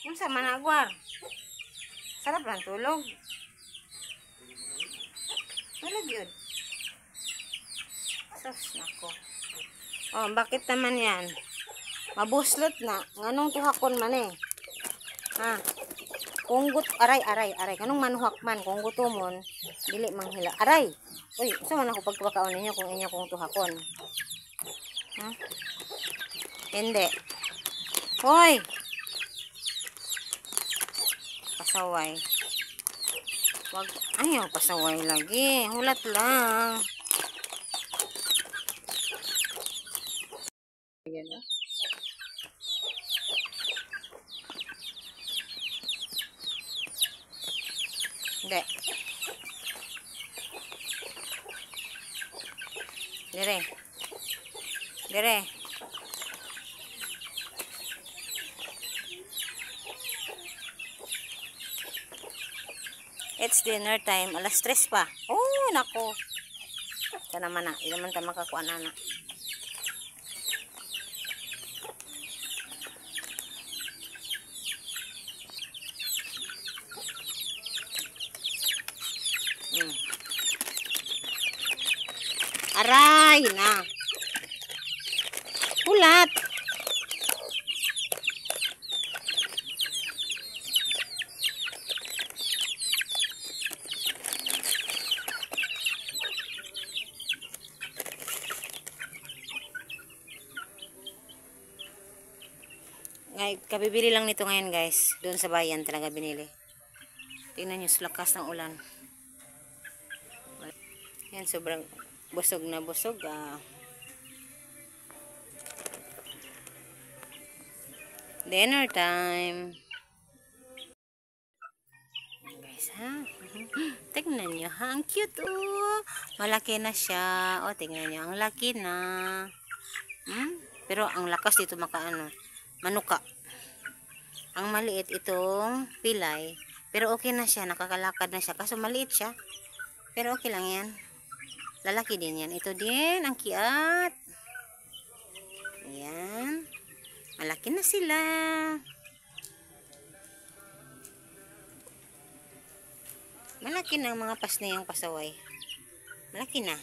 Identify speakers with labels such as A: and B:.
A: Unsa man agwar? Sarap lang tulog. Tulog yun. Sus, nako. Oh, bakit naman yan? Mabuslot na. Nganong tuhakon man eh. Ha? Kunggut, aray. Kanong manuhak man, kung gutomon, dili manghila. Aray! Uy, saan man ako pagpakaon ninyo kung inyo kong tuhakon? Ha? Hindi. Hoy! Pasaway. Wag, ayaw pasaway lagi. Hulat lang. Ayan o. Hindi. Dire. It's dinner time. Alas 3 pa. Oh, nako. Ito naman na. Hindi naman tayo makakuha na. Aray na. Ulat. Kabibili lang nito ngayon guys. Doon sa bayan talaga binili. Tingnan nyo sa lakas ng ulan. Yan, sobrang busog na busog. Dinner time. Guys, ha? Tingnan nyo, ha? Ang cute, oh. Malaki na siya. Oh, tingnan nyo. Ang laki na. Pero ang lakas dito manuka. Ang maliit itong pilay. Pero okay na siya. Nakakalakad na siya. Kaso maliit siya. Pero okay lang yan. Lalaki din yan. Ito din. Ang kiat. Ayan. Malaki na sila. Malaki na ang mga pasnayang pasaway. Malaki na.